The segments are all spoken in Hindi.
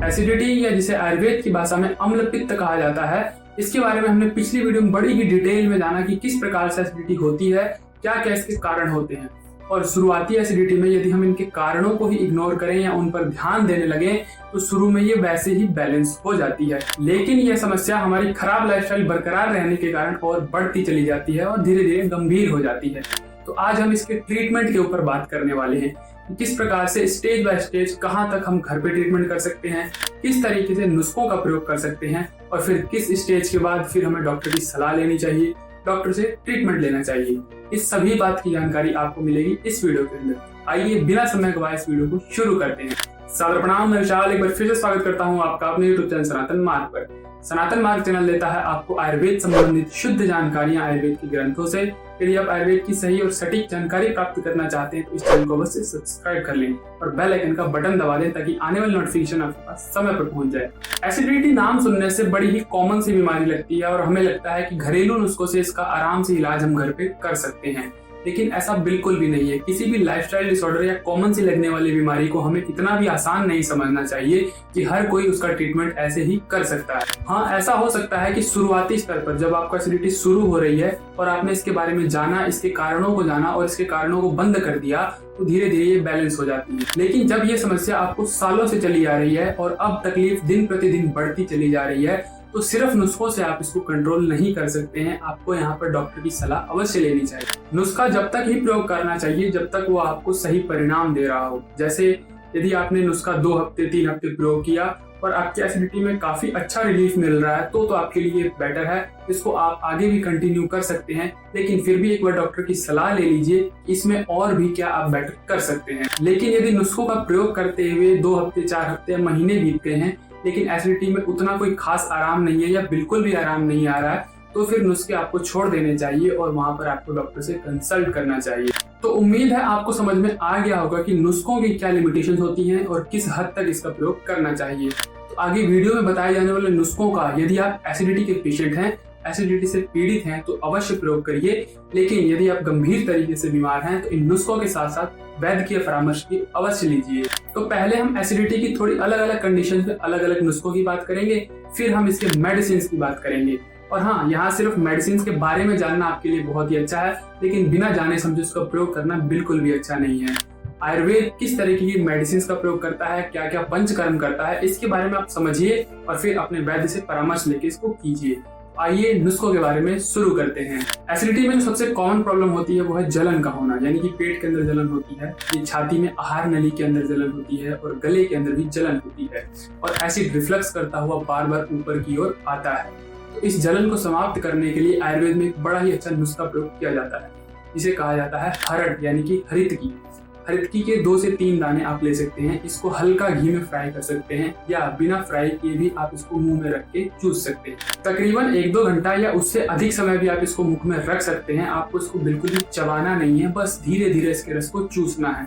एसिडिटी या जिसे आयुर्वेद की भाषा में अम्ल पित्त कहा जाता है, इसके बारे में हमने पिछली वीडियो में बड़ी ही डिटेल में जाना कि किस प्रकार से एसिडिटी होती है, क्या क्या इसके कारण होते हैं। और शुरुआती एसिडिटी में यदि हम इनके कारणों को ही इग्नोर करें या उन पर ध्यान देने लगे तो शुरू में ये वैसे ही बैलेंस हो जाती है, लेकिन यह समस्या हमारी खराब लाइफस्टाइल बरकरार रहने के कारण और बढ़ती चली जाती है और धीरे धीरे गंभीर हो जाती है। तो आज हम इसके ट्रीटमेंट के ऊपर बात करने वाले हैं कि किस प्रकार से स्टेज बाय स्टेज कहां तक हम घर पे ट्रीटमेंट कर सकते हैं, किस तरीके से नुस्खों का प्रयोग कर सकते हैं और फिर किस स्टेज के बाद फिर हमें डॉक्टर की सलाह लेनी चाहिए, डॉक्टर से ट्रीटमेंट लेना चाहिए। इस सभी बात की जानकारी आपको मिलेगी इस वीडियो के अंदर। आइए बिना समय गवाए इस वीडियो को शुरू करते हैं। सादर प्रणाम, मैं विशाल एक बार फिर से स्वागत करता हूं आपका अपने यूट्यूब चैनल सनातन मार्ग पर। सनातन मार्ग चैनल देता है आपको आयुर्वेद संबंधित शुद्ध जानकारियां आयुर्वेद के ग्रंथों से। यदि आप आयुर्वेद की सही और सटीक जानकारी प्राप्त करना चाहते हैं तो इस चैनल को अवश्य सब्सक्राइब कर लें और बेल आइकन का बटन दबा दें ताकि आने वाली नोटिफिकेशन आपके पास समय पर पहुंच जाए। एसिडिटी नाम सुनने से बड़ी ही कॉमन सी बीमारी लगती है और हमें लगता है कि घरेलू नुस्खों से इसका आराम से इलाज हम घर पे कर सकते हैं, लेकिन ऐसा बिल्कुल भी नहीं है। किसी भी लाइफस्टाइल डिसऑर्डर या कॉमन सी लगने वाली बीमारी को हमें इतना भी आसान नहीं समझना चाहिए कि हर कोई उसका ट्रीटमेंट ऐसे ही कर सकता है। हाँ, ऐसा हो सकता है कि शुरुआती स्तर पर जब आपका एसिडिटी शुरू हो रही है और आपने इसके बारे में जाना, इसके कारणों को जाना और इसके कारणों को बंद कर दिया तो धीरे धीरे ये बैलेंस हो जाती है। लेकिन जब ये समस्या आपको सालों से चली आ रही है और अब तकलीफ दिन प्रतिदिन बढ़ती चली जा रही है तो सिर्फ नुस्खों से आप इसको कंट्रोल नहीं कर सकते हैं, आपको यहाँ पर डॉक्टर की सलाह अवश्य लेनी चाहिए। नुस्खा जब तक ही प्रयोग करना चाहिए जब तक वो आपको सही परिणाम दे रहा हो। जैसे यदि आपने नुस्खा 2 हफ्ते 3 हफ्ते प्रयोग किया और आपकी एसिडिटी में काफी अच्छा रिलीफ मिल रहा है तो आपके लिए बेटर है, इसको आप आगे भी कंटिन्यू कर सकते हैं। लेकिन फिर भी एक बार डॉक्टर की सलाह ले लीजिए इसमें और भी क्या आप बेटर कर सकते हैं। लेकिन यदि नुस्खों का प्रयोग करते हुए 2 हफ्ते 4 हफ्ते महीने बीत गए हैं लेकिन एसिडिटी में उतना कोई खास आराम नहीं है या बिल्कुल भी आराम नहीं आ रहा है तो फिर नुस्खे आपको छोड़ देने चाहिए और वहां पर आपको डॉक्टर से कंसल्ट करना चाहिए। तो उम्मीद है आपको समझ में आ गया होगा कि नुस्खों की क्या लिमिटेशंस होती हैं और किस हद तक इसका प्रयोग करना चाहिए। तो आगे वीडियो में बताए जाने वाले नुस्खों का यदि आप एसिडिटी के पेशेंट हैं, एसिडिटी से पीड़ित हैं तो अवश्य प्रयोग करिए, लेकिन यदि आप गंभीर तरीके से बीमार हैं तो इन नुस्खों के साथ साथ वैद्य के परामर्श की अवश्य लीजिए। तो पहले हम एसिडिटी की थोड़ी अलग अलग कंडीशन पे अलग अलग नुस्खों की बात करेंगे, फिर हम इसके मेडिसिन की बात करेंगे। और हाँ, यहाँ सिर्फ मेडिसिन के बारे में जानना आपके लिए बहुत ही अच्छा है, लेकिन बिना जाने समझे उसका प्रयोग करना बिल्कुल भी अच्छा नहीं है। आयुर्वेद किस तरीके की मेडिसिन का प्रयोग करता है, क्या क्या पंचकर्म करता है, इसके बारे में आप समझिए और फिर अपने वैद्य से परामर्श लेके इसको कीजिए। आइए नुस्खों के बारे में शुरू करते हैं। एसिडिटी में जो सबसे कॉमन प्रॉब्लम होती है वो है जलन का होना, यानी कि पेट के अंदर जलन होती है, ये छाती में आहार नली के अंदर जलन होती है और गले के अंदर भी जलन होती है और एसिड रिफ्लक्स करता हुआ बार बार ऊपर की ओर आता है। तो इस जलन को समाप्त करने के लिए आयुर्वेद में एक बड़ा ही अच्छा नुस्खा प्रयोग किया जाता है, जिसे कहा जाता है हरड़ यानी कि हरितकी। हरितकी के 2 से 3 दाने आप ले सकते हैं, इसको हल्का घी में फ्राई कर सकते हैं या बिना फ्राई किए भी आप इसको मुंह में रख के चूस सकते हैं। तकरीबन 1-2 घंटा या उससे अधिक समय भी आप इसको मुख में रख सकते हैं। आपको इसको बिल्कुल भी चबाना नहीं है, बस धीरे धीरे इसके रस को चूसना है।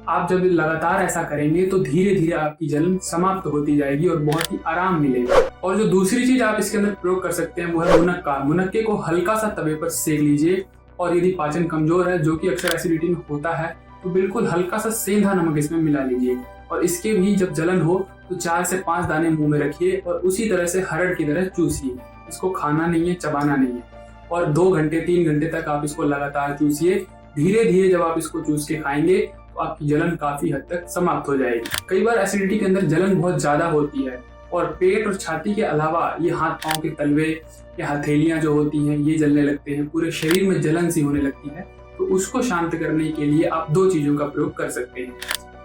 आप जब लगातार ऐसा करेंगे तो धीरे धीरे आपकी जलन समाप्त होती जाएगी और बहुत ही आराम मिलेगा। और जो दूसरी चीज आप इसके अंदर प्रयोग कर सकते हैं वो है मुनक्का। मुनक्के को हल्का सा तवे पर सेक लीजिए और यदि पाचन कमजोर है, जो कि अक्सर एसिडिटी में होता है, तो बिल्कुल हल्का सा सेंधा नमक इसमें मिला लीजिए और इसके भी जब जलन हो तो 4 से 5 दाने मुंह में रखिए और उसी तरह से हरड़ की तरह चूसिए। इसको खाना नहीं है, चबाना नहीं है और 2 घंटे 3 घंटे तक आप इसको लगातार चूसिए। धीरे धीरे जब आप इसको चूस के खाएंगे तो आपकी जलन काफी हद तक समाप्त हो जाएगी। कई बार एसिडिटी के अंदर जलन बहुत ज्यादा होती है और पेट और छाती के अलावा ये हाथ पांव के तलवे या हथेलियां जो होती हैं ये जलने लगते हैं, पूरे शरीर में जलन सी होने लगती है। तो उसको शांत करने के लिए आप 2 चीजों का प्रयोग कर सकते हैं,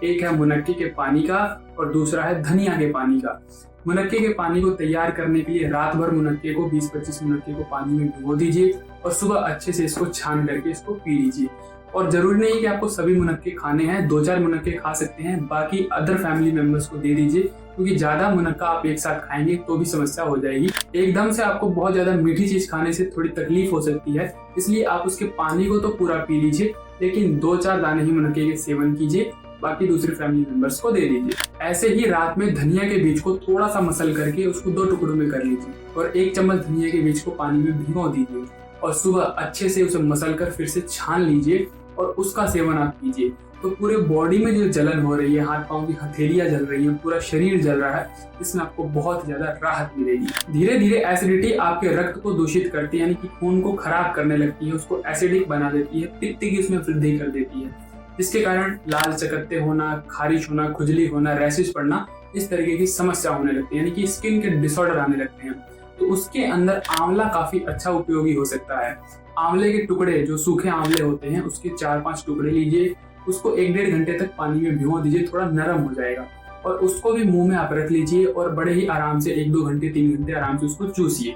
एक है मुनक्के के पानी का और दूसरा है धनिया के पानी का। मुनक्के के पानी को तैयार करने के लिए रात भर मुनक्के को 20-25 मुनक्के को पानी में भिगो दीजिए और सुबह अच्छे से इसको छान करके इसको पी लीजिए। और जरूरी नहीं कि आपको सभी मुनक्के खाने हैं, 2-4 मुनक्के खा सकते हैं, बाकी अदर फैमिली मेंबर्स को दे दीजिए, क्योंकि ज्यादा मुनक्का आप एक साथ खाएंगे तो भी समस्या हो जाएगी। एकदम से आपको बहुत ज्यादा मीठी चीज खाने से थोड़ी तकलीफ हो सकती है, इसलिए आप उसके पानी को तो पूरा पी लीजिए, लेकिन 2-4 दाने ही मुनक्के के सेवन कीजिए, बाकी दूसरे फैमिली मेंबर्स को दे दीजिए। ऐसे ही रात में धनिया के बीज को थोड़ा सा मसल करके उसको 2 टुकड़ों में कर लीजिए और 1 चम्मच धनिया के बीज को पानी में भिगो दीजिए और सुबह अच्छे से उसे मसल कर फिर से छान लीजिए और उसका सेवन आप कीजिए। तो तो पूरे बॉडी में जो जलन हो रही है, हाथ पांव की हथेलियां जल रही हैं, पूरा शरीर जल रहा है, इसमें आपको बहुत ज्यादा राहत मिलेगी। धीरे धीरे एसिडिटी आपके रक्त को दूषित करती है, यानी कि खून को खराब करने लगती है, उसको एसिडिक बना देती है, पित्त की उसमें वृद्धि कर देती है, जिसके कारण लाल चकत्ते होना, खारिश होना, खुजली होना, रैशेस पड़ना, इस तरीके की समस्या होने लगती है, यानी कि स्किन के डिसऑर्डर आने लगते हैं। तो उसके अंदर आंवला काफी अच्छा उपयोगी हो सकता है। आंवले के टुकड़े, जो सूखे आंवले होते हैं, उसके 4-5 टुकड़े लीजिए, उसको 1-1.5 घंटे तक पानी में भिगो दीजिए, थोड़ा नरम हो जाएगा, और उसको भी मुंह में आप रख लीजिए और बड़े ही आराम से 1-2 घंटे 3 घंटे आराम से उसको चूसिए।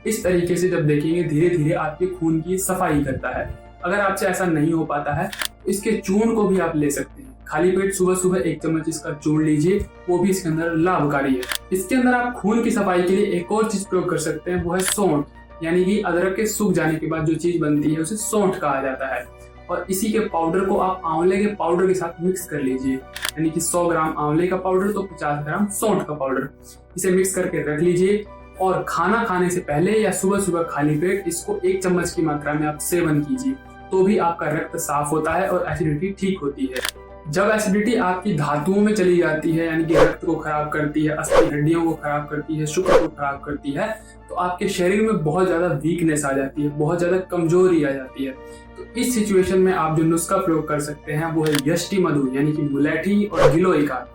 इस तरीके से जब देखेंगे धीरे धीरे आपके खून की सफाई करता है। अगर आपसे ऐसा नहीं हो पाता है तो इसके चूर्ण को भी आप ले सकते हैं। खाली पेट सुबह सुबह 1 चम्मच इसका चूर्ण लीजिए, वो भी इसके अंदर लाभकारी है। इसके अंदर आप खून की सफाई के लिए एक और चीज प्रयोग कर सकते हैं, वो है सौंठ, यानी कि अदरक के सूख जाने के बाद जो चीज बनती है उसे सौंठ कहा जाता है। और इसी के पाउडर को आप आंवले के पाउडर के साथ मिक्स कर लीजिए, यानी कि 100 ग्राम आंवले का पाउडर तो 50 ग्राम सौंठ का पाउडर, इसे मिक्स करके रख लीजिए। और खाना खाने से पहले या सुबह सुबह खाली पेट इसको 1 चम्मच की मात्रा में आप सेवन कीजिए, तो भी आपका रक्त साफ होता है और एसिडिटी ठीक होती है। जब एसिडिटी आपकी धातुओं में चली जाती है, यानी कि रक्त को खराब करती है, अस्थि हड्डियों को खराब करती है, शुक्र को खराब करती है, तो आपके शरीर में बहुत ज्यादा वीकनेस आ जाती है, बहुत ज्यादा कमजोरी आ जाती है। तो इस सिचुएशन में आप जो नुस्खा प्रयोग कर सकते हैं वो है यष्टि मधु, यानी कि मुलेठी और गिलोय का।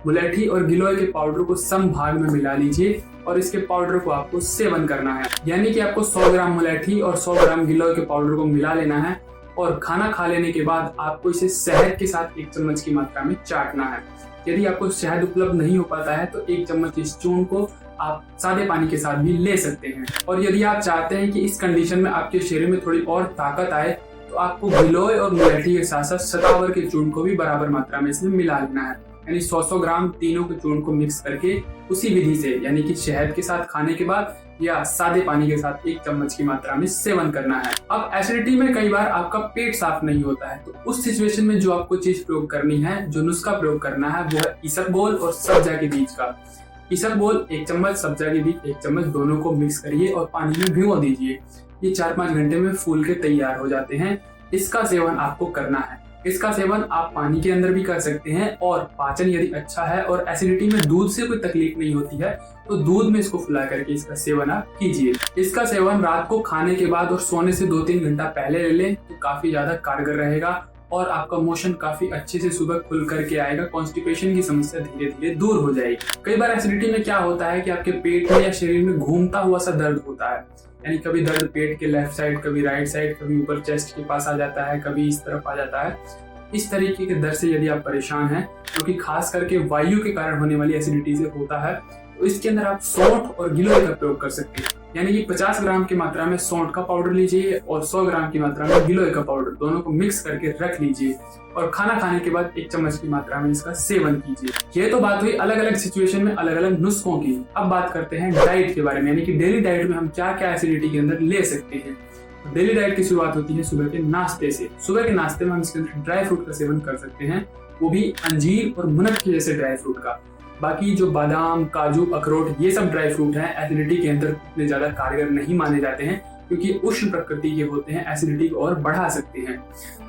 मुलेठी और गिलोय के पाउडर को सम भाग में मिला लीजिए और इसके पाउडर को आपको सेवन करना है, यानी कि आपको 100 ग्राम मुलेठी और 100 ग्राम गिलोय के पाउडर को मिला लेना है और खाना खा लेने के बाद आपको इसे शहद के साथ 1 चम्मच की मात्रा में चाटना है। यदि आपको शहद उपलब्ध नहीं हो पाता है तो 1 चम्मच इस चूर्ण को आप सादे पानी के साथ भी ले सकते हैं। और यदि आप चाहते हैं कि इस कंडीशन में आपके शरीर में थोड़ी और ताकत आए तो आपको गिलोय और मुलेठी के साथ साथ शतावर के चूर्ण को भी बराबर मात्रा में इसमें मिला लेना है, यानी 100-100 ग्राम तीनों के चूर्ण को मिक्स करके उसी विधि से, यानी कि शहद के साथ खाने के बाद या सादे पानी के साथ 1 चम्मच की मात्रा में सेवन करना है। अब एसिडिटी में कई बार आपका पेट साफ नहीं होता है, तो उस सिचुएशन में जो आपको चीज प्रयोग करनी है, जो नुस्खा प्रयोग करना है, वो है इसबगोल और सब्जा के बीज का। इसबगोल 1 चम्मच, सब्जा के बीज 1 चम्मच, दोनों को मिक्स करिए और पानी में भिगो दीजिए। ये 4-5 घंटे में फूल के तैयार हो जाते हैं। इसका सेवन आपको करना है। इसका सेवन आप पानी के अंदर भी कर सकते हैं और पाचन यदि अच्छा है और एसिडिटी में दूध से कोई तकलीफ नहीं होती है तो दूध में इसको फुला करके इसका सेवन आप कीजिए। इसका सेवन रात को खाने के बाद और सोने से 2-3 घंटा पहले ले लें तो काफी ज्यादा कारगर रहेगा और आपका मोशन काफी अच्छे से सुबह खुल करके आएगा। कॉन्स्टिपेशन की समस्या धीरे धीरे दूर हो जाएगी। कई बार एसिडिटी में क्या होता है कि आपके पेट में या शरीर में घूमता हुआ सा दर्द होता है, यानी कभी दर्द पेट के लेफ्ट साइड, कभी राइट साइड, कभी ऊपर चेस्ट के पास आ जाता है, कभी इस तरफ आ जाता है। इस तरीके के दर्द से यदि आप परेशान हैं, क्योंकि खास करके वायु के कारण होने वाली एसिडिटी से होता है, तो इसके अंदर आप सौंठ और गिलोय का प्रयोग कर सकते हैं। यानी कि 50 ग्राम की मात्रा में सौंठ का पाउडर लीजिए और 100 ग्राम की मात्रा में गिलोय का पाउडर, दोनों को मिक्स करके रख लीजिए और खाना खाने के बाद 1 चम्मच की मात्रा में इसका सेवन कीजिए। ये तो बात हुई अलग अलग सिचुएशन में अलग अलग नुस्खों की। अब बात करते हैं डाइट के बारे में, यानी कि डेली डाइट में हम क्या क्या एसिडिटी के अंदर ले सकते हैं। डेली डाइट की शुरुआत होती है सुबह के नाश्ते से। सुबह के नाश्ते में हम इसके अंदर ड्राई फ्रूट का सेवन कर सकते हैं, वो भी अंजीर और मुनक्की जैसे ड्राई फ्रूट का। बाकी जो बादाम, काजू, अखरोट, ये सब ड्राई फ्रूट हैं, एसिडिटी के अंदर इतने ज्यादा कारगर नहीं माने जाते हैं क्योंकि उष्ण प्रकृति के होते हैं, एसिडिटी को और बढ़ा सकते हैं।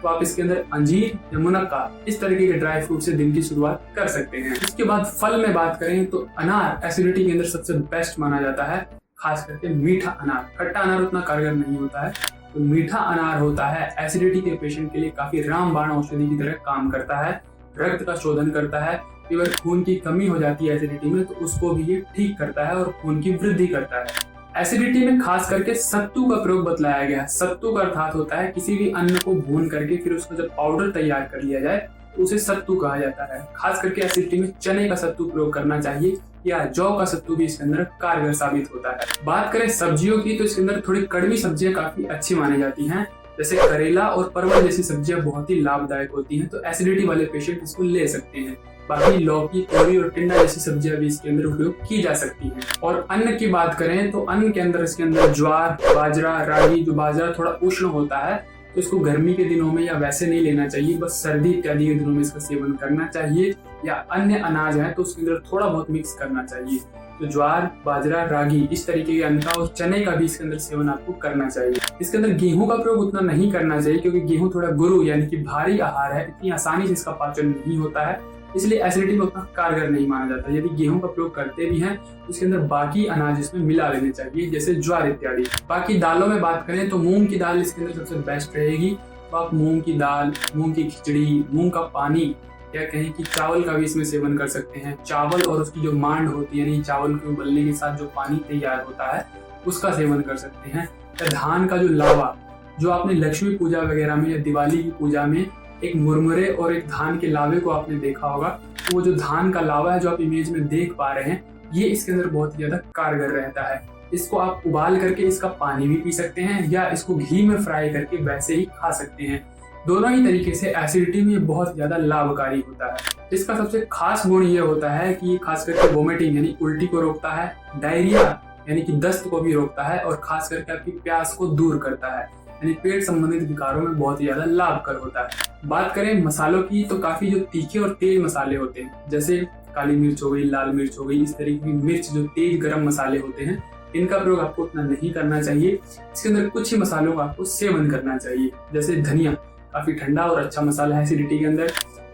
तो आप इसके अंदर अंजीर या मुनक्का, इस तरीके के ड्राई फ्रूट से दिन की शुरुआत कर सकते हैं। इसके बाद फल में बात करें तो अनार एसिडिटी के अंदर सबसे बेस्ट माना जाता है, खास करके मीठा अनार। खट्टा अनार उतना कारगर नहीं होता है, तो मीठा अनार होता है एसिडिटी के पेशेंट के लिए काफी रामबाण औषधि की तरह काम करता है, रक्त का शोधन करता है। अगर खून की कमी हो जाती है एसिडिटी में तो उसको भी ये ठीक करता है और खून की वृद्धि करता है। एसिडिटी में खास करके सत्तू का प्रयोग बतलाया गया है। सत्तू का अर्थात होता है किसी भी अन्न को भून करके फिर उसका जब पाउडर तैयार कर लिया जाए तो उसे सत्तू कहा जाता है। खास करके एसिडिटी में चने का सत्तू प्रयोग करना चाहिए या जौ का सत्तू भी इसके अंदर कारगर साबित होता है। बात करें सब्जियों की तो इसके अंदर थोड़ी कड़वी सब्जियां काफी अच्छी मानी जाती हैं, जैसे करेला और परवल जैसी सब्जियां बहुत ही लाभदायक होती हैं, तो एसिडिटी वाले पेशेंट इसको ले सकते हैं। बाकी लौकी, तोरी और टिंडा जैसी सब्जियां भी इसके अंदर उपयोग की जा सकती हैं। और अन्न की बात करें तो अन्न के अंदर इसके अंदर ज्वार, बाजरा, रागी। जो बाजरा थोड़ा उष्ण होता है तो इसको गर्मी के दिनों में या वैसे नहीं लेना चाहिए, बस सर्दी इत्यादि के दिनों में इसका सेवन करना चाहिए, या अन्य अनाज है तो उसके अंदर थोड़ा बहुत मिक्स करना चाहिए। तो ज्वार, बाजरा, रागी इस तरीके के अन्न का और चने का भी इसके अंदर सेवन आपको करना चाहिए। इसके अंदर गेहूं का प्रयोग उतना नहीं करना चाहिए क्योंकि गेहूं थोड़ा गुरु यानी कि भारी आहार है, इतनी आसानी से इसका पाचन नहीं होता है, इसलिए एसिडिटी में उतना कारगर नहीं माना जाता। यदि गेहूं का प्रयोग करते भी हैं तो इसके अंदर बाकी अनाज इसमें मिला लेने चाहिए, जैसे ज्वार इत्यादि। बाकी दालों में बात करें तो मूंग की दाल इसके अंदर सबसे बेस्ट रहेगी। तो आप मूंग की दाल, मूंग की खिचड़ी, मूंग का पानी या कहें कि चावल का भी इसमें सेवन कर सकते हैं। चावल और उसकी जो मांड होती है, यानी चावल के उबलने के साथ जो पानी तैयार होता है उसका सेवन कर सकते हैं। या धान का जो लावा, जो आपने लक्ष्मी पूजा वगैरह में या दिवाली की पूजा में एक मुरमुरे और एक धान के लावे को आपने देखा होगा, तो वो जो धान का लावा है जो आप इमेज में देख पा रहे हैं, ये इसके अंदर बहुत ही ज्यादा कारगर रहता है। इसको आप उबाल करके इसका पानी भी पी सकते हैं या इसको घी में फ्राई करके वैसे ही खा सकते हैं। दोनों ही तरीके से एसिडिटी में बहुत ज्यादा लाभकारी होता है। इसका सबसे खास गुण ये होता है कि ये खास करके वोमिटिंग यानी उल्टी को रोकता है, डायरिया यानी कि दस्त को भी रोकता है और खास करके आपकी प्यास को दूर करता है, यानी पेट संबंधित विकारों में बहुत ही ज्यादा लाभकर होता है। बात करें मसालों की तो काफी जो तीखे और तेज मसाले होते हैं, जैसे काली मिर्च हो गई, लाल मिर्च हो गई, इस तरीके की मिर्च जो तेज गर्म मसाले होते हैं, इनका प्रयोग आपको उतना नहीं करना चाहिए। इसके अंदर कुछ ही मसालों का आपको सेवन करना चाहिए, जैसे धनिया काफी ठंडा और अच्छा मसाला है एसिडिटी के अंदर।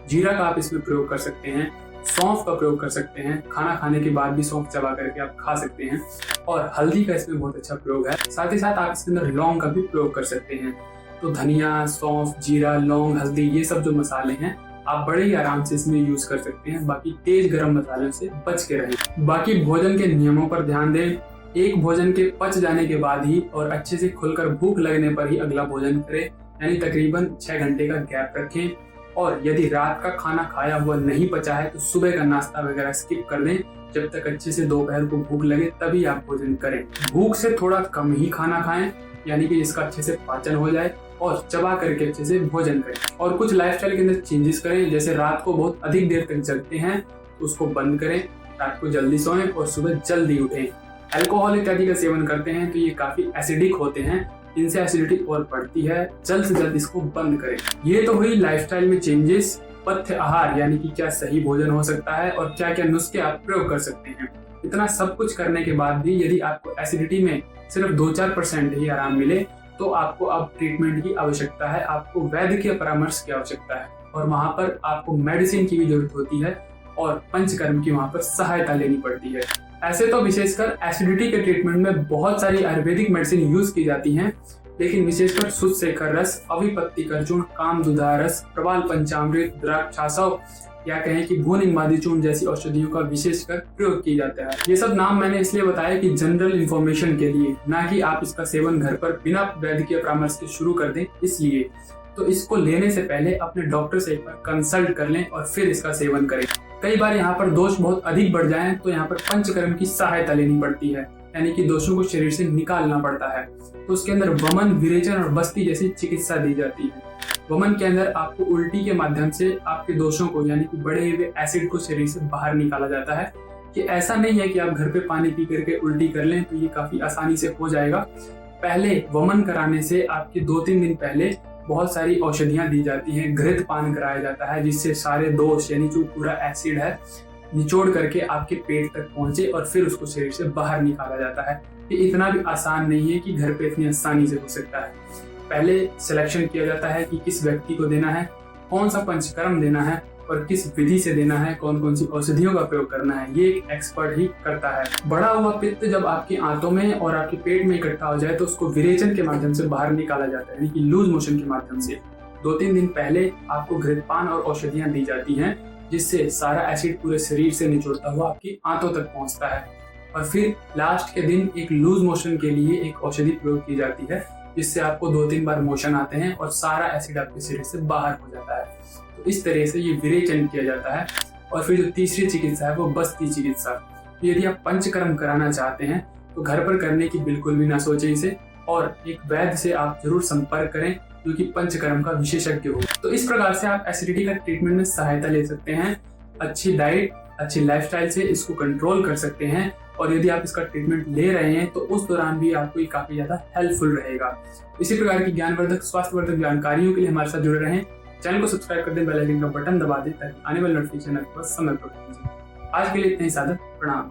जीरा का आप इसमें प्रयोग कर सकते हैं, सौंफ का प्रयोग कर सकते हैं, खाना खाने के बाद भी सौंफ चबा करके आप खा सकते हैं, और हल्दी का इसमें बहुत अच्छा प्रयोग है। साथ ही साथ आप इसके अंदर लौंग का भी प्रयोग कर सकते हैं। तो धनिया, सौंफ, जीरा, लौंग, हल्दी, ये सब जो मसाले हैं आप बड़े ही आराम से इसमें यूज कर सकते हैं। बाकी तेज गर्म मसालों से बच के रहें। बाकी भोजन के नियमों पर ध्यान दें। एक भोजन के पच जाने के बाद ही और अच्छे से खुलकर भूख लगने पर ही अगला भोजन करें, यानी तकरीबन 6 घंटे का गैप रखें। और यदि रात का खाना खाया हुआ नहीं पचा है तो सुबह का नाश्ता वगैरह स्किप कर दें। जब तक अच्छे से दोपहर को भूख लगे तभी आप भोजन करें। भूख से थोड़ा कम ही खाना खाएं, यानी कि जिसका अच्छे से पाचन हो जाए, और चबा करके अच्छे से भोजन करें। और कुछ लाइफस्टाइल के अंदर चेंजेस करें, जैसे रात को बहुत अधिक देर तक जगते हैं तो उसको बंद करें, रात को जल्दी सोएं और सुबह जल्दी उठें। अल्कोहल इत्यादि का सेवन करते हैं तो ये काफी एसिडिक होते हैं, इनसे एसिडिटी और बढ़ती है, जल्द से जल्द इसको बंद करें। ये तो हुई लाइफस्टाइल में चेंजेस। पथ्य आहार यानी कि क्या सही भोजन हो सकता है और क्या क्या नुस्खे आप प्रयोग कर सकते हैं। इतना सब कुछ करने के बाद भी यदि आपको एसिडिटी में सिर्फ 2-4% ही आराम मिले तो आपको अब ट्रीटमेंट की आवश्यकता है, आपको वैद्य के परामर्श की आवश्यकता है, और वहां पर आपको मेडिसिन की भी जरूरत होती है और पंचकर्म की वहां पर सहायता लेनी पड़ती है। ऐसे तो विशेषकर एसिडिटी के ट्रीटमेंट में बहुत सारी आयुर्वेदिक मेडिसिन यूज की जाती हैं, लेकिन विशेषकर शुद्ध शेखर रस, अभिपत्ति का चूर्ण, कामधुधा रस, प्रवाल पंचामृत, द्राक्षासव या कहें कि भून इमादी चूर्ण जैसी औषधियों का विशेषकर प्रयोग किया जाता है। ये सब नाम मैंने इसलिए बताया कि जनरल इंफॉर्मेशन के लिए, ना कि आप इसका सेवन घर पर बिना वैद्य के परामर्श के शुरू कर दें। इसलिए तो इसको लेने से पहले अपने डॉक्टर से एक बार कंसल्ट कर लें और फिर इसका सेवन करें। कई बार यहाँ पर दोष बहुत अधिक बढ़ जाएं तो यहाँ पर पंचकर्म की सहायता लेनी पड़ती है, यानी कि दोषों को शरीर से निकालना पड़ता है। तो उसके अंदर वमन, विरेचन और बस्ती जैसी चिकित्सा दी जाती है। वमन के अंदर आपको उल्टी के माध्यम से आपके दोषों को यानी कि बढ़े हुए एसिड को शरीर से बाहर निकाला जाता है। कि ऐसा नहीं है कि आप घर पे पानी पी करके उल्टी कर लें, तो ये काफी आसानी से हो जाएगा। पहले वमन कराने से आपके 2-3 दिन पहले बहुत सारी औषधियां दी जाती हैं, घृत पान कराया जाता है, जिससे सारे दोष यानी जो पूरा एसिड है निचोड़ करके आपके पेट तक पहुंचे और फिर उसको शरीर से बाहर निकाला जाता है। ये इतना भी आसान नहीं है कि घर पे इतनी आसानी से हो सकता है। पहले सिलेक्शन किया जाता है कि किस व्यक्ति को देना है, कौन सा पंचकर्म देना है और किस विधि से देना है, कौन कौन सी औषधियों का प्रयोग करना है, ये एक एक्सपर्ट ही करता है। बढ़ा हुआ पित्त जब आपकी आंतों में और आपके पेट में इकट्ठा हो जाए तो उसको विरेचन के माध्यम से बाहर निकाला जाता है, यानी कि लूज मोशन के माध्यम से। 2-3 दिन पहले आपको घृतपान और औषधियां दी जाती हैं, जिससे सारा एसिड पूरे शरीर से निचोड़ता हुआ आपकी आंतों तक पहुंचता है। और फिर लास्ट के दिन एक लूज मोशन के लिए एक औषधि प्रयोग की जाती है, जिससे आपको 2-3 बार मोशन आते हैं और सारा एसिड आपके शरीर से बाहर हो जाता है। तो इस तरह से ये विरेचन किया जाता है। और फिर जो तीसरी चिकित्सा है वो बस्ती चिकित्सा। यदि आप पंचकर्म कराना चाहते हैं तो घर पर करने की बिल्कुल भी ना सोचें इसे, और एक वैद्य से आप जरूर संपर्क करें जो कि पंचकर्म का विशेषज्ञ हो। तो इस प्रकार से आप एसिडिटी का ट्रीटमेंट में सहायता ले सकते हैं। अच्छी डाइट, अच्छी लाइफस्टाइल से इसको कंट्रोल कर सकते हैं, और यदि आप इसका ट्रीटमेंट ले रहे हैं तो उस दौरान भी आपको ये काफी ज्यादा हेल्पफुल रहेगा। इसी प्रकार की ज्ञानवर्धक, स्वास्थ्यवर्धक जानकारियों के लिए हमारे साथ जुड़े रहें। चैनल को सब्सक्राइब कर दें, बेल आइकन का बटन दबा दें ताकि आने वाले नोटिफिकेशन आपको समय पर पहुंचे। आज के लिए इतना ही, सादर प्रणाम।